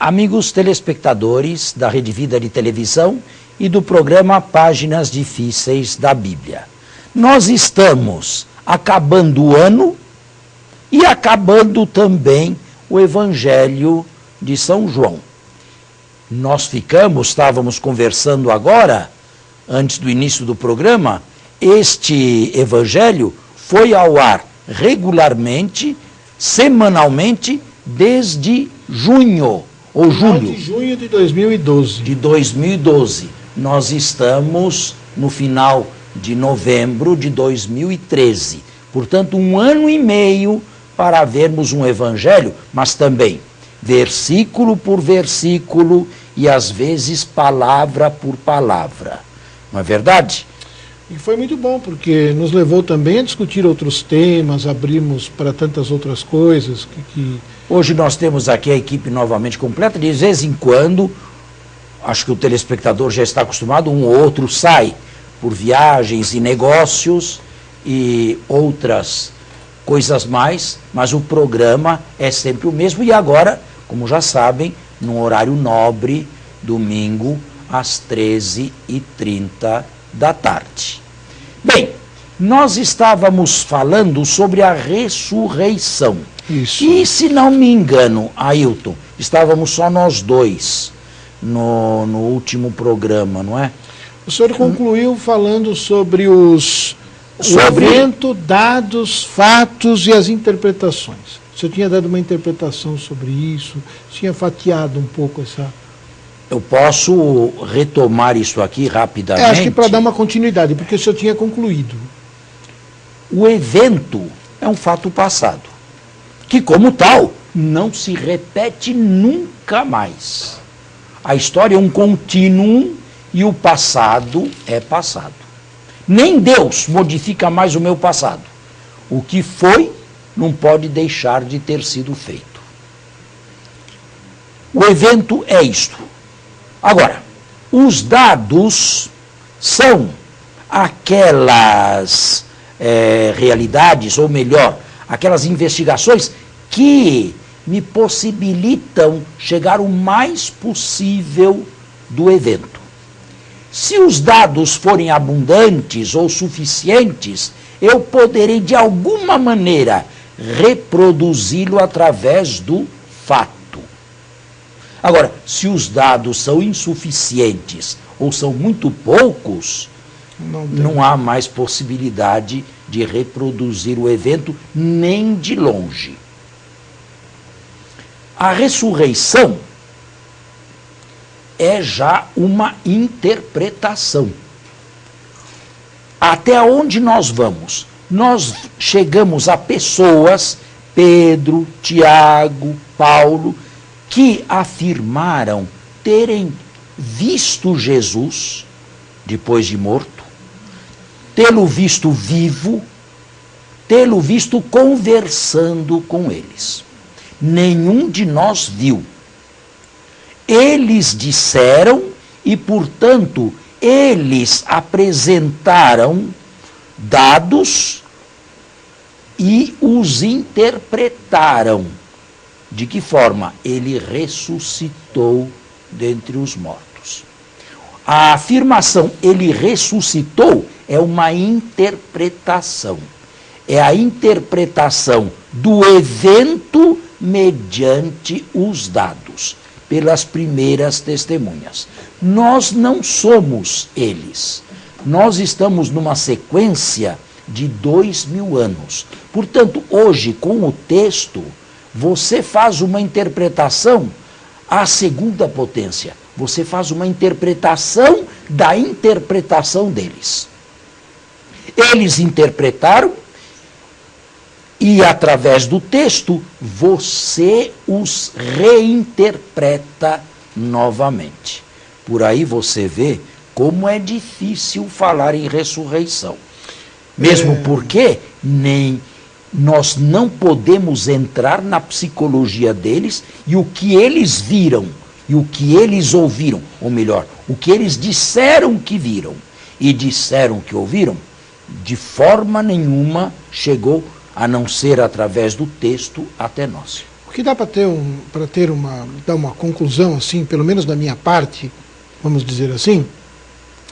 Amigos telespectadores da Rede Vida de Televisão e do programa Páginas Difíceis da Bíblia. Nós estamos acabando o ano e acabando também o Evangelho de São João. Estávamos conversando agora, antes do início do programa, este Evangelho foi ao ar regularmente, semanalmente, desde junho. Ou julho. De junho de 2012. De 2012. Nós estamos no final de novembro de 2013. Portanto, 1 ano e meio para vermos um evangelho, mas também versículo por versículo e às vezes palavra por palavra. Não é verdade? E foi muito bom, porque nos levou também a discutir outros temas, abrimos para tantas outras coisas Hoje nós temos aqui a equipe novamente completa. De vez em quando, acho que o telespectador já está acostumado, um ou outro sai por viagens e negócios e outras coisas mais, mas o programa é sempre o mesmo. E agora, como já sabem, no horário nobre, domingo, às 13h30 da tarde. Bem, nós estávamos falando sobre a ressurreição. Isso. E, se não me engano, Ailton, estávamos só nós dois no último programa, não é? O senhor concluiu falando sobre o evento, dados, fatos e as interpretações. O senhor tinha dado uma interpretação sobre isso, tinha fatiado um pouco essa... Eu posso retomar isso aqui rapidamente? Acho que para dar uma continuidade, porque o senhor tinha concluído. O evento é um fato passado, que, como tal, não se repete nunca mais. A história é um contínuo e o passado é passado. Nem Deus modifica mais o meu passado. O que foi não pode deixar de ter sido feito. O evento é isto. Agora, os dados são aquelas realidades, ou melhor, aquelas investigações que me possibilitam chegar o mais possível do evento. Se os dados forem abundantes ou suficientes, eu poderei de alguma maneira reproduzi-lo através do fato. Agora, se os dados são insuficientes ou são muito poucos, não há mais possibilidade de reproduzir o evento nem de longe. A ressurreição é já uma interpretação. Até onde nós vamos? Nós chegamos a pessoas, Pedro, Tiago, Paulo, que afirmaram terem visto Jesus depois de morto, tê-lo visto vivo, tê-lo visto conversando com eles. Nenhum de nós viu. Eles disseram e, portanto, eles apresentaram dados e os interpretaram. De que forma? Ele ressuscitou dentre os mortos. A afirmação ele ressuscitou é uma interpretação. É a interpretação do evento mediante os dados, pelas primeiras testemunhas. Nós não somos eles. Nós estamos numa sequência de 2000 anos. Portanto, hoje, com o texto, você faz uma interpretação à segunda potência. Você faz uma interpretação da interpretação deles. Eles interpretaram e, através do texto, você os reinterpreta novamente. Por aí você vê como é difícil falar em ressurreição. Mesmo porque nós não podemos entrar na psicologia deles e o que eles viram e o que eles ouviram, ou melhor, o que eles disseram que viram e disseram que ouviram, de forma nenhuma chegou a não ser através do texto até nós. O que dá para dar uma conclusão, assim, pelo menos da minha parte, vamos dizer assim,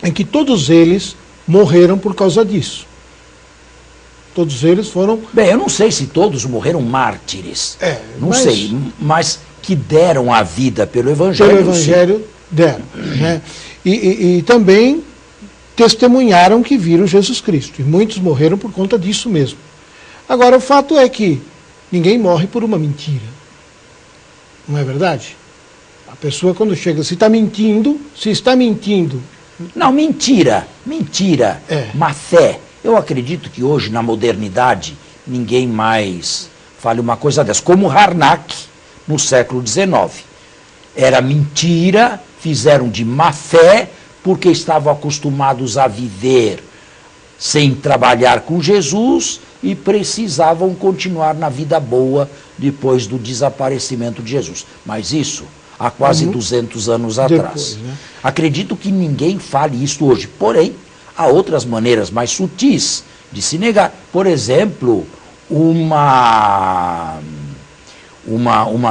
é que todos eles morreram por causa disso. Todos eles foram... Bem, eu não sei se todos morreram mártires. Não mas... sei, mas que deram a vida pelo Evangelho. Pelo Evangelho, deram. Né? E também testemunharam que viram Jesus Cristo. E muitos morreram por conta disso mesmo. Agora, o fato é que ninguém morre por uma mentira. Não é verdade? A pessoa, quando chega, se está mentindo... Não, mentira, má fé. Eu acredito que hoje, na modernidade, ninguém mais fale uma coisa dessa. Como Harnack, no século XIX. Era mentira, fizeram de má fé, porque estavam acostumados a viver sem trabalhar com Jesus e precisavam continuar na vida boa depois do desaparecimento de Jesus. Mas isso há quase 200 anos atrás. Depois, né? Acredito que ninguém fale isso hoje. Porém, há outras maneiras mais sutis de se negar. Por exemplo, uma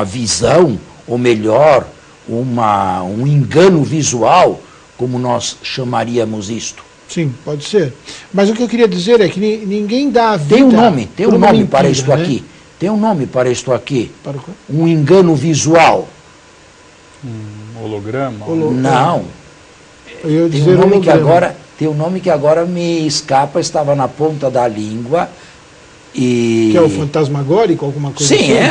visão, ou melhor, um engano visual, como nós chamaríamos isto. Sim, pode ser. Mas o que eu queria dizer é que ninguém dá a vida... Tem um nome mentira, para isto, né? aqui. Tem um nome para isto aqui. Para o quê? Um engano visual. Holograma? Não. Eu ia Tem dizer um nome que agora me escapa, estava na ponta da língua. E... Que é o fantasmagórico, alguma coisa assim? Sim, é.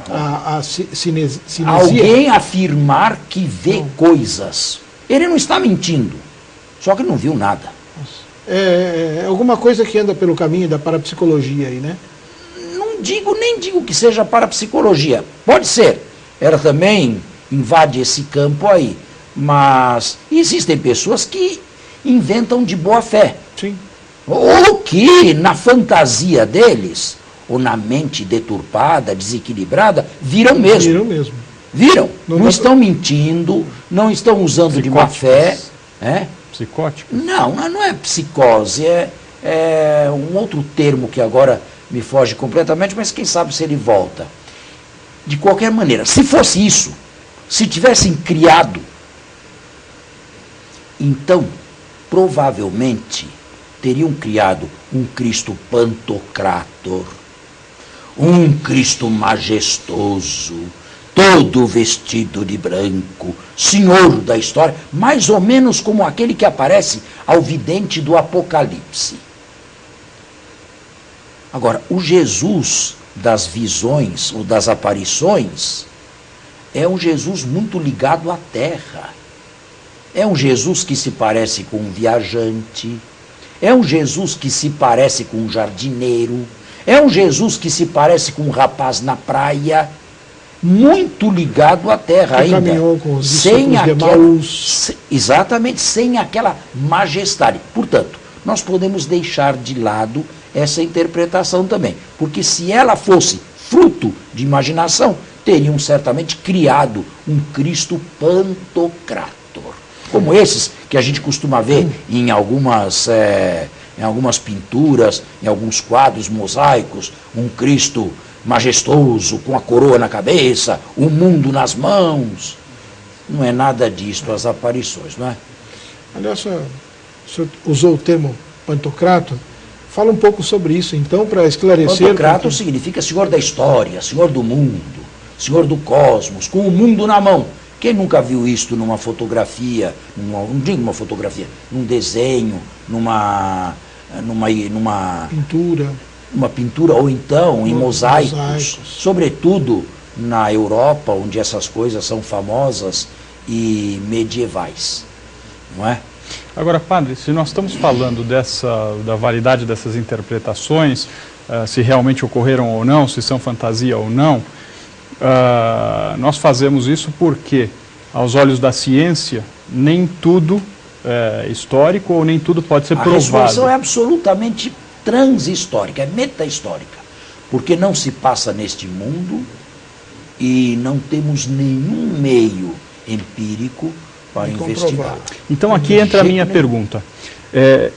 A cinesia. Alguém afirmar que vê coisas. Ele não está mentindo, só que não viu nada. É alguma coisa que anda pelo caminho da parapsicologia aí, né? Nem digo que seja parapsicologia. Pode ser. Ela também invade esse campo aí. Mas existem pessoas que inventam de boa fé. Sim. Ou que, na fantasia deles, ou na mente deturpada, desequilibrada, viram mesmo. Viram mesmo. Viram? Não estão mentindo, não estão usando de má fé. Psicótico? Não é psicose, é um outro termo que agora me foge completamente, mas quem sabe se ele volta. De qualquer maneira, se fosse isso, se tivessem criado, então, provavelmente, teriam criado um Cristo Pantocrator, um Cristo majestoso, todo vestido de branco, senhor da história, mais ou menos como aquele que aparece ao vidente do Apocalipse. Agora, o Jesus das visões ou das aparições é um Jesus muito ligado à terra. É um Jesus que se parece com um viajante, é um Jesus que se parece com um jardineiro, é um Jesus que se parece com um rapaz na praia, muito ligado à terra ainda. Caminhou com os discípulos de Emaús. Exatamente, sem aquela majestade. Portanto, nós podemos deixar de lado essa interpretação também, porque se ela fosse fruto de imaginação, teriam certamente criado um Cristo Pantocrator, como esses que a gente costuma ver em algumas pinturas, em alguns quadros mosaicos, um Cristo majestoso, com a coroa na cabeça, o mundo nas mãos. Não é nada disto as aparições, não é? Aliás, o senhor usou o termo Pantocrator. Fala um pouco sobre isso, então, para esclarecer. Pantocrator significa senhor da história, senhor do mundo, senhor do cosmos, com o mundo na mão. Quem nunca viu isto numa fotografia, não digo uma fotografia, num desenho, numa pintura. Uma pintura, ou então em mosaicos, sobretudo na Europa, onde essas coisas são famosas e medievais, não é? Agora, padre, se nós estamos falando da validade dessas interpretações, se realmente ocorreram ou não, se são fantasia ou não, nós fazemos isso porque, aos olhos da ciência, nem tudo é histórico ou nem tudo pode ser provado. A ressurreição é absolutamente transhistórica, é meta-histórica, porque não se passa neste mundo e não temos nenhum meio empírico para investigar. Então aqui entra a minha pergunta.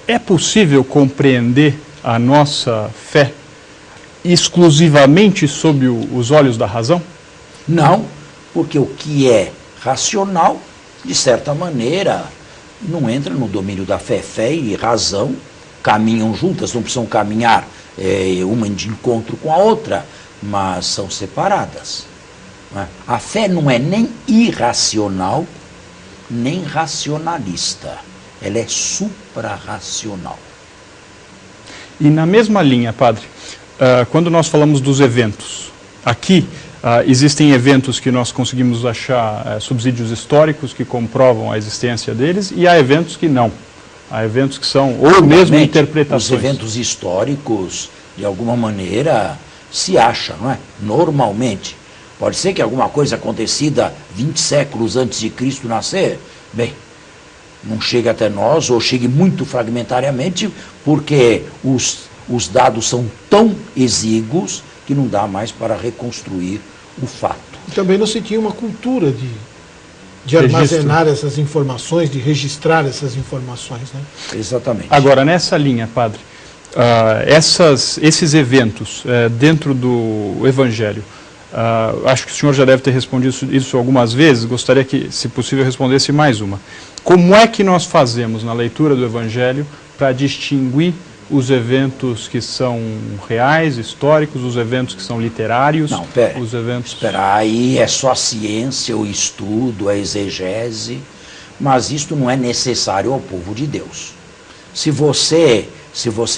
É possível compreender a nossa fé exclusivamente sob os olhos da razão? Não, porque o que é racional, de certa maneira, não entra no domínio da fé. Fé e razão caminham juntas, não precisam caminhar uma de encontro com a outra, mas são separadas. A fé não é nem irracional, nem racionalista. Ela é suprarracional. E na mesma linha, padre, quando nós falamos dos eventos, aqui existem eventos que nós conseguimos achar subsídios históricos que comprovam a existência deles, e há eventos que não. Há eventos que são, ou mesmo interpretações. Os eventos históricos, de alguma maneira, se acham, não é? Normalmente. Pode ser que alguma coisa acontecida 20 séculos antes de Cristo nascer, bem, não chegue até nós, ou chegue muito fragmentariamente, porque os dados são tão exíguos que não dá mais para reconstruir o fato. E também não se tinha uma cultura de armazenar essas informações, de registrar essas informações, né? Exatamente. Agora, nessa linha, padre, esses eventos dentro do Evangelho, acho que o senhor já deve ter respondido isso algumas vezes, gostaria que, se possível, respondesse mais uma. Como é que nós fazemos na leitura do Evangelho para distinguir os eventos que são reais, históricos, os eventos que são literários? Não, pera. Os eventos... Espera, aí é só a ciência, o estudo, a exegese, mas isto não é necessário ao povo de Deus. Se você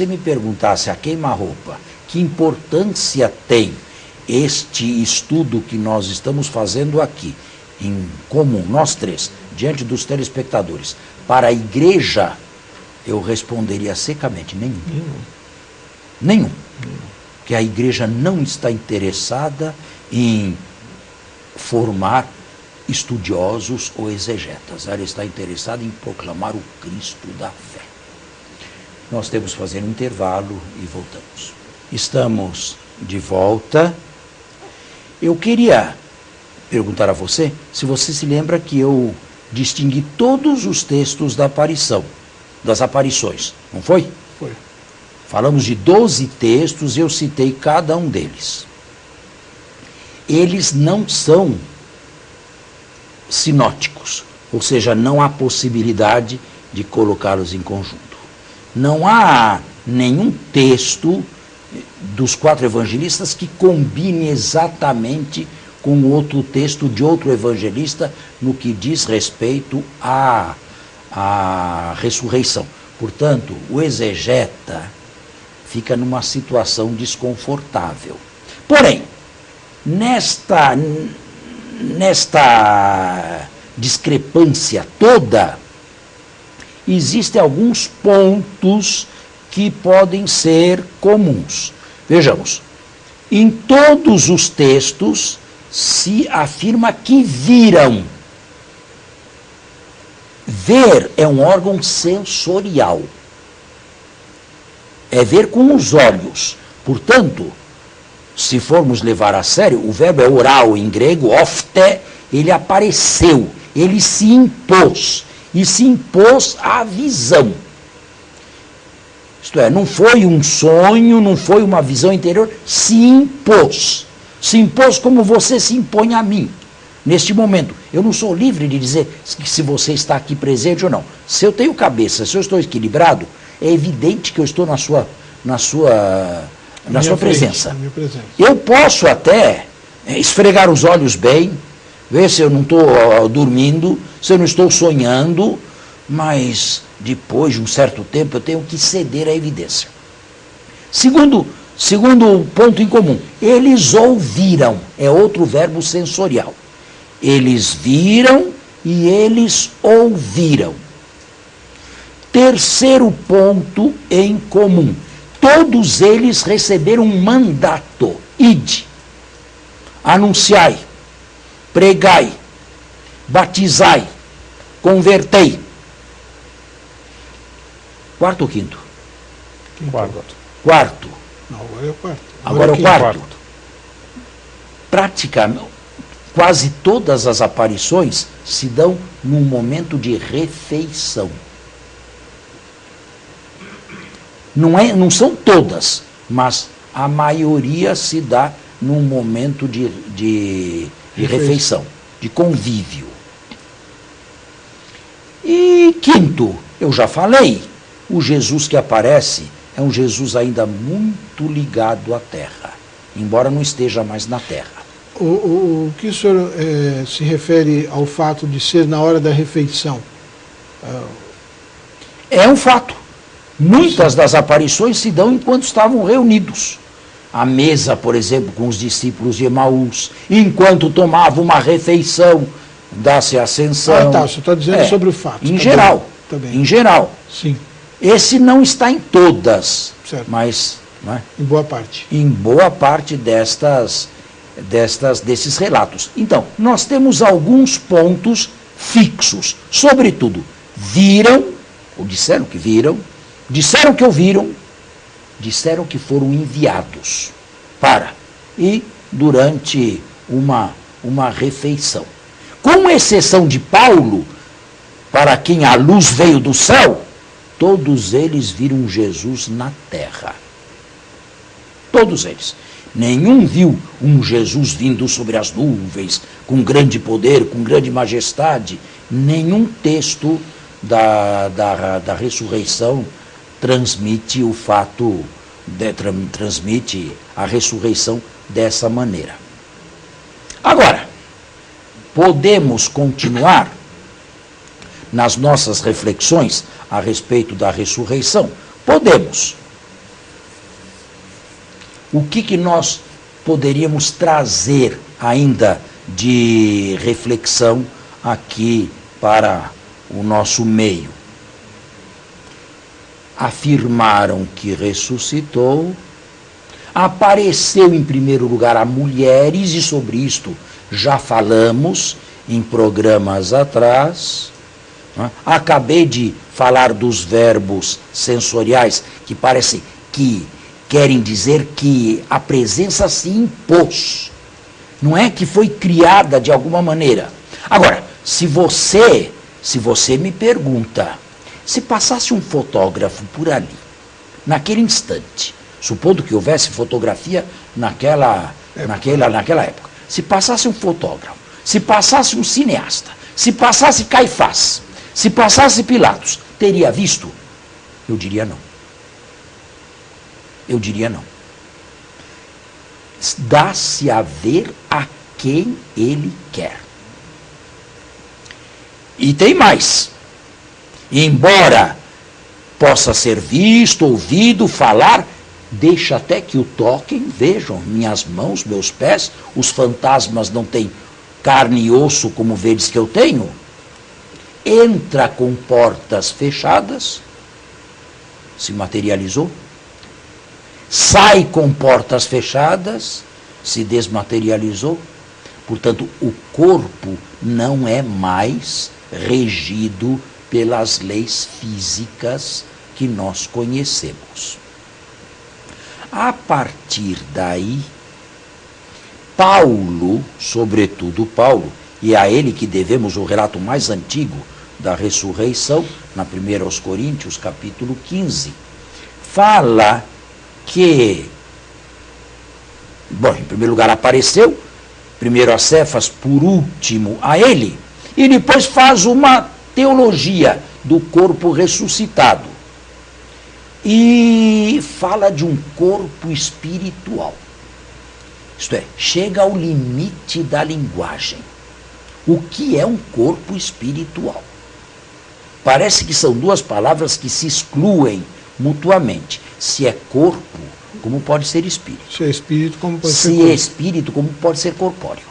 me perguntasse a queima-roupa, que importância tem este estudo que nós estamos fazendo aqui, em comum, nós três, diante dos telespectadores, para a igreja, eu responderia secamente: nenhum. Porque a igreja não está interessada em formar estudiosos ou exegetas. Ela está interessada em proclamar o Cristo da fé. Nós temos que fazer um intervalo e voltamos. Estamos de volta. Eu queria perguntar a você se você se lembra que eu distingui todos os textos da aparição, das aparições, não foi? Foi. Falamos de 12 textos e eu citei cada um deles. Eles não são sinóticos, ou seja, não há possibilidade de colocá-los em conjunto. Não há nenhum texto dos 4 evangelistas que combine exatamente com outro texto de outro evangelista no que diz respeito à ressurreição. Portanto, o exegeta fica numa situação desconfortável. Porém, nesta discrepância toda, existem alguns pontos que podem ser comuns. Vejamos, em todos os textos se afirma que viram. Ver é um órgão sensorial. É ver com os olhos. Portanto, se formos levar a sério, o verbo é oral em grego, ofte, ele apareceu, ele se impôs, e se impôs à visão. Isto é, não foi um sonho, não foi uma visão interior, se impôs. Se impôs como você se impõe a mim. Neste momento, eu não sou livre de dizer se você está aqui presente ou não. Se eu tenho cabeça, se eu estou equilibrado, é evidente que eu estou na sua presença. Eu posso até esfregar os olhos bem, ver se eu não estou dormindo, se eu não estou sonhando, mas depois de um certo tempo eu tenho que ceder à evidência. Segundo ponto em comum, eles ouviram, é outro verbo sensorial. Eles viram e eles ouviram. Terceiro ponto em comum, todos eles receberam um mandato, ide, anunciai, pregai, batizai, convertei. Quarto ou quinto? Quarto. Não, agora é o quarto. Agora é o quarto. Praticamente, quase todas as aparições se dão num momento de refeição. Não são todas, mas a maioria se dá num momento de de refeição, de convívio. E quinto, eu já falei, o Jesus que aparece é um Jesus ainda muito ligado à terra, embora não esteja mais na terra. O que o senhor se refere ao fato de ser na hora da refeição? É um fato. Muitas das aparições se dão enquanto estavam reunidos. À mesa, por exemplo, com os discípulos de Emaús, enquanto tomavam uma refeição, dá-se a ascensão. Tá, você está dizendo sobre o fato. Em geral. Tá bem. Em geral. Sim. Esse não está em todas, certo. Mas não é? Em boa parte. Em boa parte desses relatos. Então, nós temos alguns pontos fixos. Sobretudo, viram, ou disseram que viram, disseram que ouviram, disseram que foram enviados para, e durante uma refeição. Com exceção de Paulo, para quem a luz veio do céu, todos eles viram Jesus na terra. Todos eles. Nenhum viu um Jesus vindo sobre as nuvens, com grande poder, com grande majestade. Nenhum texto da ressurreição transmite o fato, transmite a ressurreição dessa maneira. Agora, podemos continuar nas nossas reflexões a respeito da ressurreição? Podemos. O que nós poderíamos trazer ainda de reflexão aqui para o nosso meio? Afirmaram que ressuscitou, apareceu em primeiro lugar a mulheres, e sobre isto já falamos em programas atrás. Acabei de falar dos verbos sensoriais, que parece que querem dizer que a presença se impôs. Não é que foi criada de alguma maneira. Agora, se você me pergunta, se passasse um fotógrafo por ali, naquele instante, supondo que houvesse fotografia naquela época, se passasse um fotógrafo, se passasse um cineasta, se passasse Caifás, se passasse Pilatos, teria visto? Eu diria não. Eu diria não. Dá-se a ver a quem ele quer. E tem mais. Embora possa ser visto, ouvido, falar, deixa até que o toquem, vejam minhas mãos, meus pés, os fantasmas não têm carne e osso como vedes que eu tenho. Entra com portas fechadas, se materializou. Sai com portas fechadas, se desmaterializou. Portanto, o corpo não é mais regido pelas leis físicas que nós conhecemos. A partir daí, Paulo, sobretudo Paulo, e é a ele que devemos o relato mais antigo da ressurreição, na 1 aos Coríntios, capítulo 15, fala que, bom, em primeiro lugar apareceu, primeiro a Cefas, por último a ele, e depois faz uma teologia do corpo ressuscitado. E fala de um corpo espiritual. Isto é, chega ao limite da linguagem. O que é um corpo espiritual? Parece que são duas palavras que se excluem mutuamente. Se é corpo, como pode ser espírito? Se é espírito, como pode ser corpóreo? Se é espírito, como pode ser corpóreo?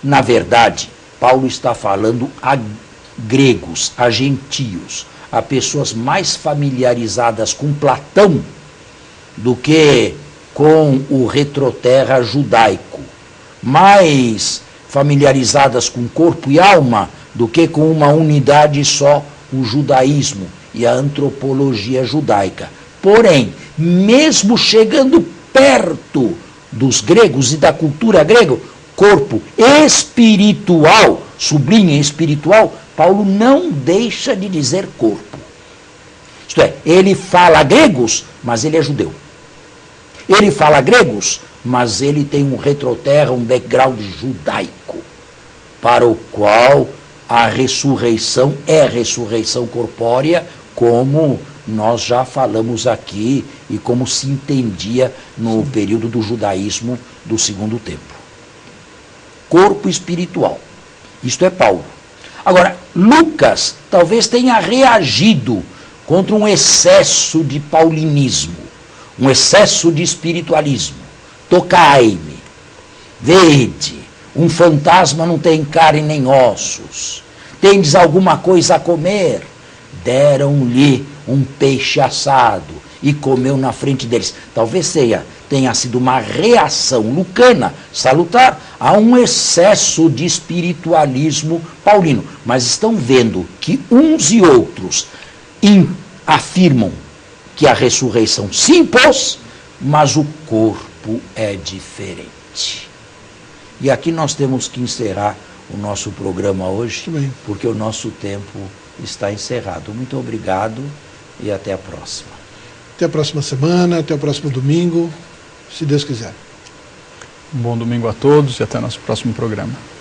Na verdade, Paulo está falando a gregos, a gentios, a pessoas mais familiarizadas com Platão do que com o retroterra judaico, mais familiarizadas com corpo e alma do que com uma unidade só, o judaísmo e a antropologia judaica. Porém, mesmo chegando perto dos gregos e da cultura grega, corpo espiritual, sublinha espiritual, Paulo não deixa de dizer corpo. Isto é, ele fala gregos, mas ele é judeu. Ele fala gregos, mas ele tem um retroterra, um background judaico, para o qual a ressurreição é ressurreição corpórea, como nós já falamos aqui e como se entendia no período do judaísmo do segundo tempo. Corpo espiritual. Isto é Paulo. Agora, Lucas talvez tenha reagido contra um excesso de paulinismo, um excesso de espiritualismo. Tocai-me, vede, um fantasma não tem carne nem ossos. Tendes alguma coisa a comer? Deram-lhe um peixe assado e comeu na frente deles. Talvez tenha sido uma reação lucana, salutar, a um excesso de espiritualismo paulino. Mas estão vendo que uns e outros afirmam que a ressurreição se impôs, mas o corpo é diferente. E aqui nós temos que encerrar o nosso programa hoje, porque o nosso tempo está encerrado. Muito obrigado e até a próxima. Até a próxima semana, até o próximo domingo, se Deus quiser. Um bom domingo a todos e até nosso próximo programa.